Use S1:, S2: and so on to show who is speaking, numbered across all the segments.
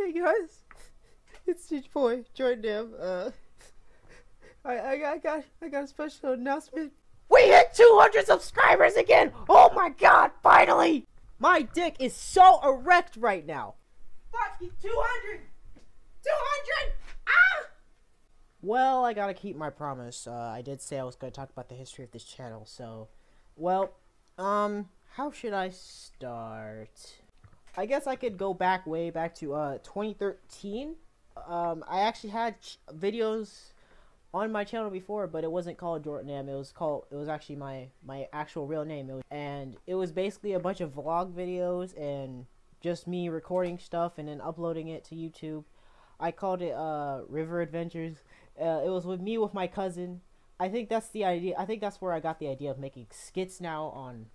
S1: Hey guys, it's your boy JordonAM. I got a special announcement. We hit 200 subscribers again! Oh my god, finally! My dick is so erect right now. Fucking 200! 200! Ah! Well, I gotta keep my promise. I did say I was gonna talk about the history of this channel, so... Well, how should I start? I guess I could go back way back to 2013. I actually had videos on my channel before, but it wasn't called JordonAM. It was actually my actual real name. And it was basically a bunch of vlog videos and just me recording stuff and then uploading it to YouTube. I called it River Adventures. It was with my cousin. I think that's the idea. I think that's where I got the idea of making skits now on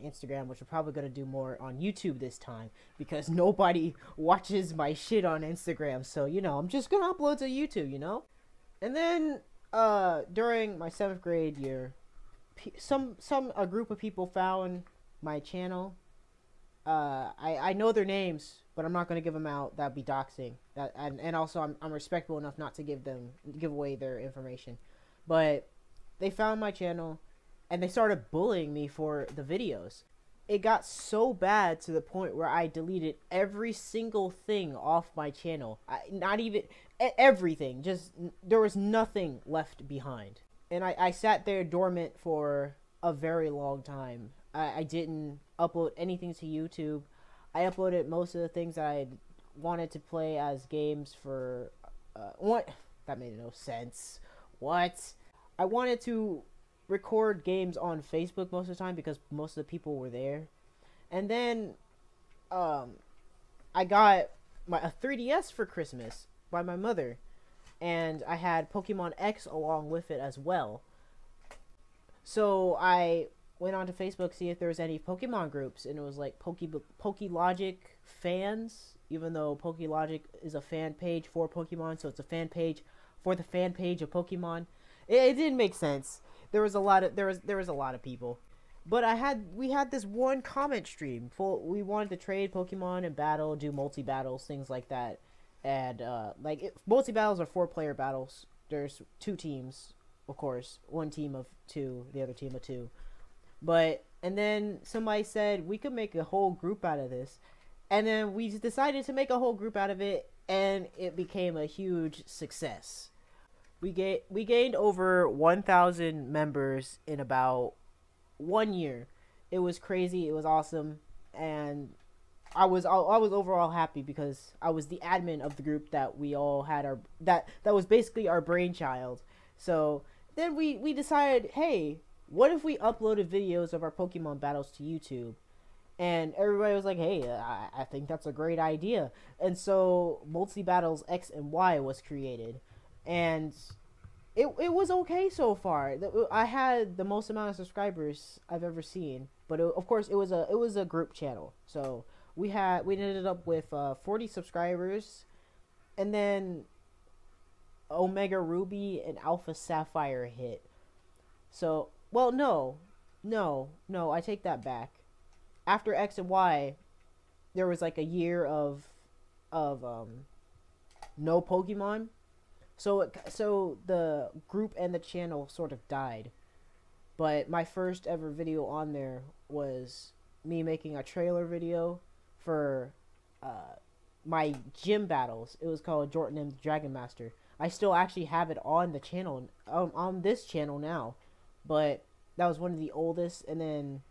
S1: Instagram, which we're probably going to do more on YouTube this time because nobody watches my shit on Instagram. So, you know, I'm just going to upload to YouTube, you know? And then during my 7th grade year, a group of people found my channel. I know their names, but I'm not going to give them out. That'd be doxing. And also I'm respectful enough not to give away their information. But they found my channel and they started bullying me for the videos. It got so bad to the point where I deleted every single thing off my channel. Not even everything. Just there was nothing left behind. And I sat there dormant for a very long time. I didn't upload anything to YouTube. I uploaded most of the things that I wanted to play as games for what? That made no sense. What? I wanted to record games on Facebook most of the time because most of the people were there. And then I got a 3DS for Christmas by my mother, and I had Pokemon X along with it as well. So I went onto Facebook to see if there was any Pokemon groups, and it was like Pokelogic fans, even though Pokelogic is a fan page for Pokemon, so it's a fan page for the fan page of Pokemon. It didn't make sense. There was a lot of people, but we had this one comment stream full. We wanted to trade Pokemon and battle, do multi battles, things like that, and multi battles are 4-player battles. There's 2 teams, of course, one team of 2, the other team of 2. And then somebody said we could make a whole group out of this, and then we decided to make a whole group out of it, and it became a huge success. We gained over 1,000 members in about 1 year. It was crazy. It was awesome, and I was overall happy because I was the admin of the group that we all had that was basically our brainchild. So then we decided, hey, what if we uploaded videos of our Pokemon battles to YouTube? And everybody was like, hey, I think that's a great idea. And so Multi Battles X and Y was created. And it was okay so far. I had the most amount of subscribers I've ever seen, but of course it was a group channel. So we ended up with 40 subscribers, and then Omega Ruby and Alpha Sapphire hit. So no, I take that back. After X and Y, there was like a year of no Pokemon. So the group and the channel sort of died. But my first ever video on there was me making a trailer video for my gym battles. It was called JordonAM Dragon Master. I still actually have it on the channel, on this channel now. But that was one of the oldest, and then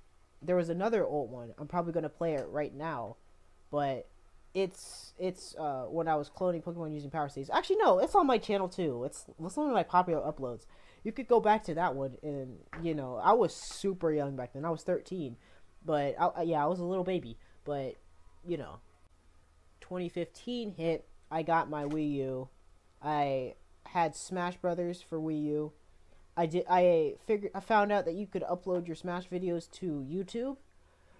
S1: there was another old one. I'm probably going to play it right now. But it's when I was cloning Pokemon using Power States. Actually, no, it's on my channel too. It's one of my popular uploads. You could go back to that one, and you know, I was super young back then. I was 13, but I was a little baby. But you know, 2015 hit. I got my Wii U. I had Smash Brothers for Wii U. I found out that you could upload your Smash videos to YouTube.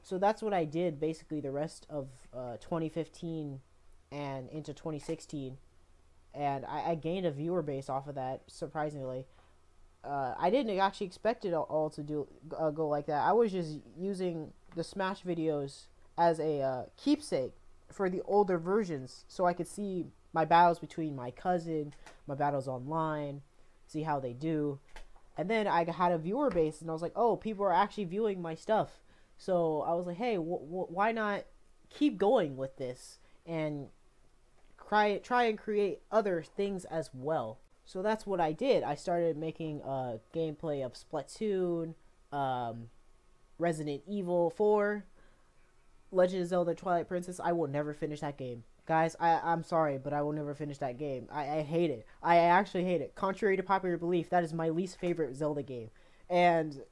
S1: So that's what I did basically the rest of 2015 and into 2016, and I gained a viewer base off of that, surprisingly. I didn't actually expect it all to go like that. I was just using the Smash videos as a keepsake for the older versions so I could see my battles between my cousin, my battles online, see how they do. And then I had a viewer base, and I was like, oh, people are actually viewing my stuff. So I was like, hey, why not keep going with this and try and create other things as well. So that's what I did. I started making a gameplay of Splatoon, Resident Evil 4, Legend of Zelda Twilight Princess. I will never finish that game. Guys, I'm sorry, but I will never finish that game. I hate it. I actually hate it. Contrary to popular belief, that is my least favorite Zelda game. And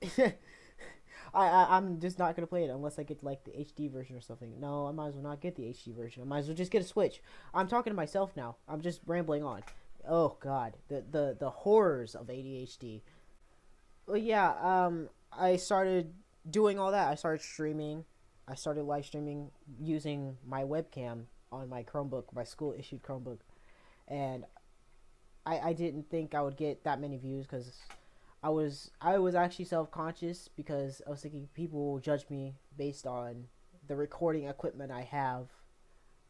S1: I'm just not going to play it unless I get like the HD version or something. No, I might as well not get the HD version. I might as well just get a Switch. I'm talking to myself now. I'm just rambling on. Oh, God. The horrors of ADHD. Well, yeah, I started doing all that. I started streaming. I started live streaming using my webcam on my Chromebook, my school issued Chromebook, and I didn't think I would get that many views because I was actually self-conscious because I was thinking people will judge me based on the recording equipment I have,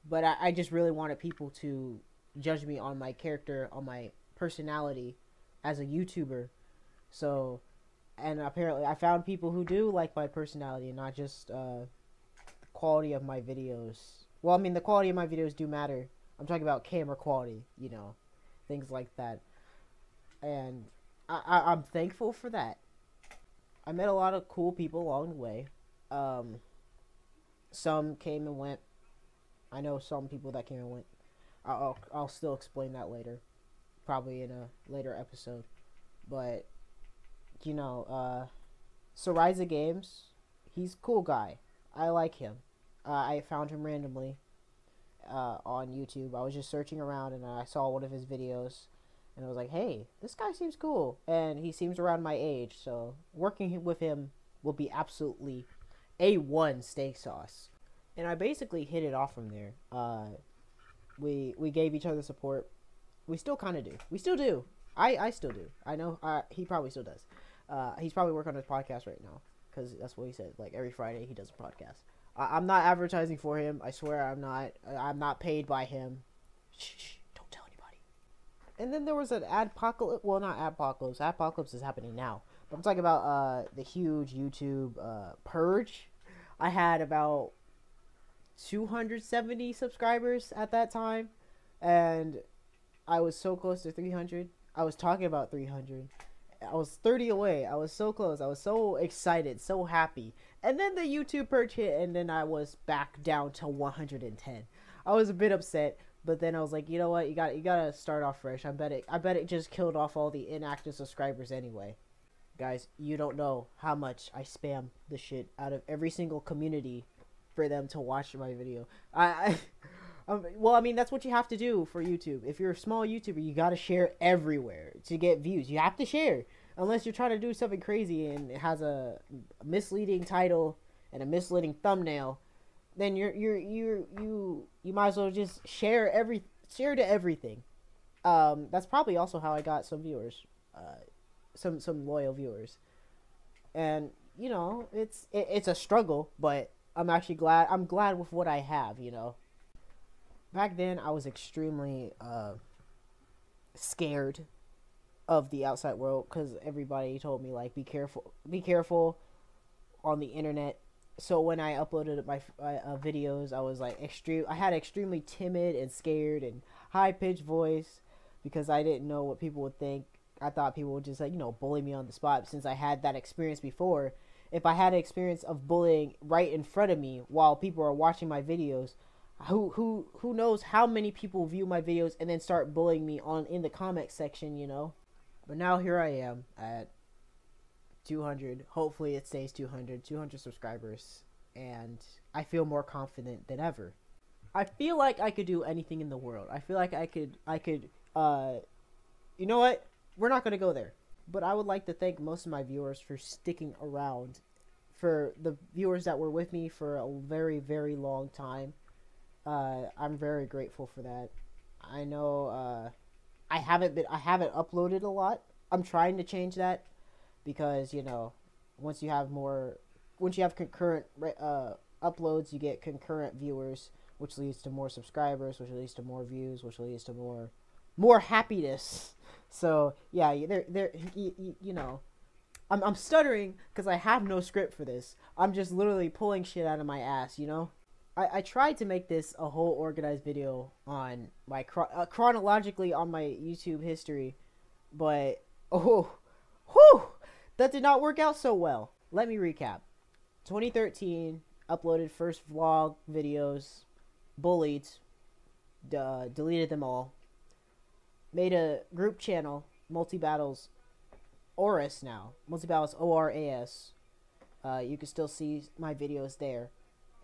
S1: but I just really wanted people to judge me on my character, on my personality as a YouTuber. So, and apparently I found people who do like my personality and not just the quality of my videos. Well, I mean, the quality of my videos do matter. I'm talking about camera quality, you know, things like that. And I'm thankful for that. I met a lot of cool people along the way. Some came and went. I know some people that came and went. I'll still explain that later, probably in a later episode. But you know, Soriza Games, he's a cool guy. I like him. I found him randomly on YouTube. I was just searching around and I saw one of his videos, and I was like, hey, this guy seems cool, and he seems around my age, so working with him will be absolutely A1 steak sauce. And I basically hit it off from there. We gave each other support. We still kind of do. We still do. I still do. I know he probably still does. He's probably working on his podcast right now because that's what he said. Like every Friday he does a podcast. I'm not advertising for him. I swear I'm not. I'm not paid by him. Shh, don't tell anybody. And then there was an adpocalypse. Well, not adpocalypse. Adpocalypse is happening now. But I'm talking about the huge YouTube purge. I had about 270 subscribers at that time, and I was so close to 300. I was talking about 300. I was 30 away. I was so close. I was so excited, so happy. And then the YouTube purge hit, and then I was back down to 110. I was a bit upset, but then I was like, you know what? You gotta start off fresh. I bet it just killed off all the inactive subscribers anyway. Guys, you don't know how much I spam the shit out of every single community for them to watch my video. Well, I mean, that's what you have to do for YouTube. If you're a small YouTuber, you gotta share everywhere to get views. You have to share. Unless you're trying to do something crazy and it has a misleading title and a misleading thumbnail, then you might as well just share to everything. That's probably also how I got some viewers, some loyal viewers. And you know, it's a struggle, but I'm actually glad. I'm glad with what I have. You know. Back then, I was extremely scared of the outside world because everybody told me like be careful on the internet. So when I uploaded my videos, I was like I had extremely timid and scared and high pitched voice because I didn't know what people would think. I thought people would just like bully me on the spot since I had that experience before. If I had an experience of bullying right in front of me while people are watching my videos, who knows how many people view my videos and then start bullying me in the comment section, you know. But now here I am at 200. Hopefully it stays 200 subscribers, and I feel more confident than ever. I feel like I could do anything in the world. I feel like I could you know what? We're not going to go there. But I would like to thank most of my viewers for sticking around, for the viewers that were with me for a very, very long time. I'm very grateful for that. I know I haven't uploaded a lot. I'm trying to change that because, you know, once you have concurrent uploads, you get concurrent viewers. which leads to more subscribers, which leads to more views, which leads to more happiness. So yeah, you know, I'm stuttering because I have no script for this. I'm just literally pulling shit out of my ass, you know. I tried to make this a whole organized video on my chronologically on my YouTube history, but that did not work out so well. Let me recap. 2013, uploaded first vlog videos, bullied, deleted them all, made a group channel, Multi-Battles ORAS now, Multi-Battles ORAS. You can still see my videos there.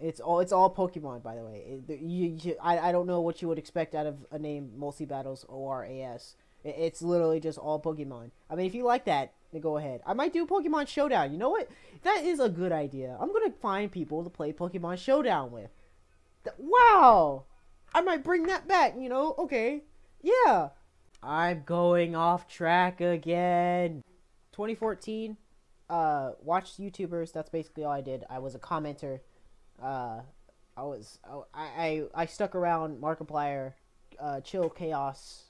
S1: It's all Pokemon, by the way. I don't know what you would expect out of a name Multi-Battles ORAS. It's literally just all Pokemon. I mean, if you like that, then go ahead. I might do Pokemon Showdown. You know what? That is a good idea. I'm gonna find people to play Pokemon Showdown with. Wow! I might bring that back, you know? Okay. Yeah. I'm going off track again. 2014, watched YouTubers. That's basically all I did. I was a commenter. I stuck around Markiplier, Chill Chaos,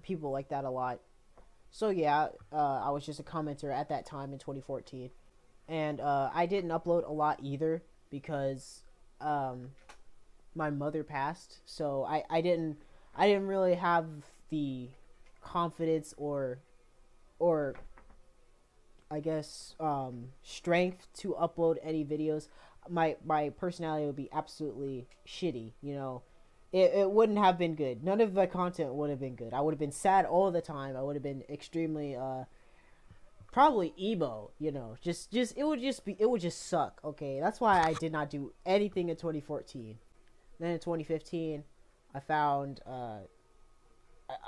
S1: people like that a lot. So yeah, I was just a commenter at that time in 2014, and I didn't upload a lot either because my mother passed. So I didn't really have the confidence or I guess strength to upload any videos. My personality would be absolutely shitty, you know. It wouldn't have been good. None of my content would have been good. I would have been sad all the time. I would have been extremely probably emo, you know. It would just suck, okay? That's why I did not do anything in 2014. Then in 2015, I found a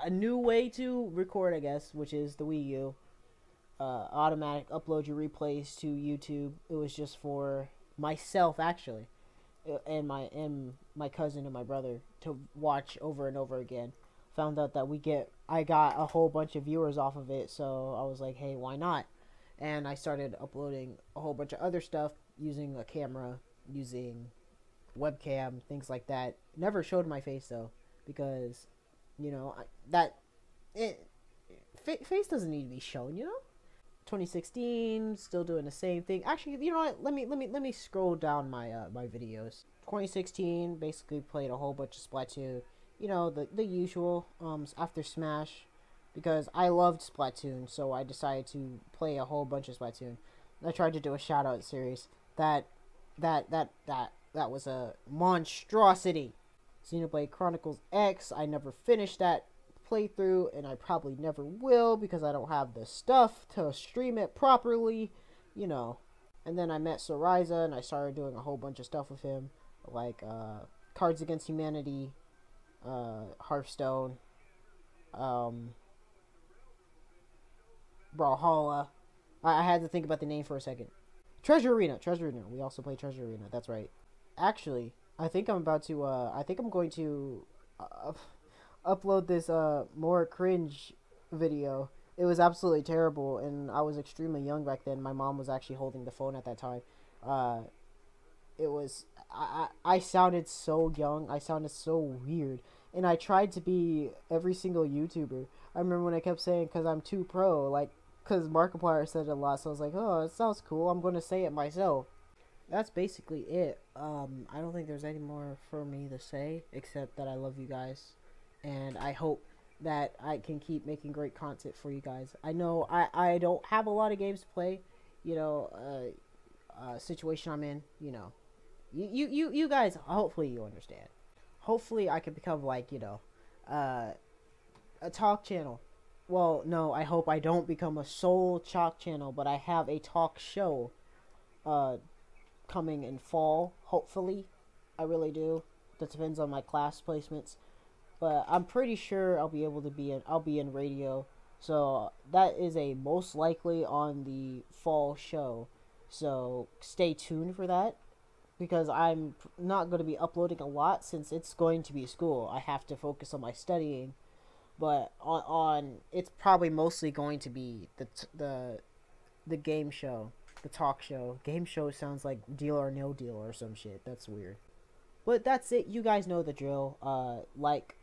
S1: new way to record, I guess, which is the Wii U. Automatic upload your replays to YouTube. It was just for myself, actually, and my cousin and my brother to watch over and over again. Found out that I got a whole bunch of viewers off of it, so I was like, hey, why not? And I started uploading a whole bunch of other stuff using a camera, using webcam, things like that. Never showed my face though, because you know face doesn't need to be shown, you know. 2016, still doing the same thing. Actually, you know what? Let me scroll down my my videos. 2016, basically played a whole bunch of Splatoon. You know, the usual. After Smash, because I loved Splatoon, so I decided to play a whole bunch of Splatoon. I tried to do a shout out series. That was a monstrosity. Xenoblade Chronicles X. I never finished that playthrough, and I probably never will because I don't have the stuff to stream it properly, you know. And then I met Soraiza, and I started doing a whole bunch of stuff with him, like Cards Against Humanity, Hearthstone, Brawlhalla. I had to think about the name for a second. Treasure Arena. We also play Treasure Arena. That's right. Actually, I think I'm going to upload this more cringe video. It was absolutely terrible, and I was extremely young back then. My mom was actually holding the phone at that time. I sounded so young. I sounded so weird, and I tried to be every single YouTuber. I remember when I kept saying, because I'm too pro, like, because Markiplier said it a lot, so I was like, oh, it sounds cool, I'm going to say it myself. That's basically it. I don't think there's any more for me to say, except that I love you guys, and I hope that I can keep making great content for you guys. I know I don't have a lot of games to play, you know, situation I'm in, you know. You guys, hopefully you understand. Hopefully I can become, like, you know, a talk channel. Well, no, I hope I don't become a sole talk channel, but I have a talk show coming in fall, hopefully. I really do. That depends on my class placements. But I'm pretty sure I'll be able to be in radio. So that is a most likely on the fall show. So stay tuned for that, because I'm not going to be uploading a lot since it's going to be school. I have to focus on my studying. But on it's probably mostly going to be the game show, the talk show. Game show sounds like Deal or No Deal or some shit. That's weird. But that's it. You guys know the drill. Like,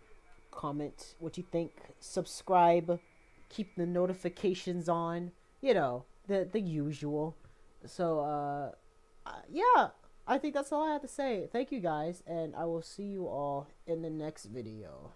S1: comment what you think, subscribe, keep the notifications on, you know, the usual. So yeah, I think that's all I have to say. Thank you guys, and I will see you all in the next video.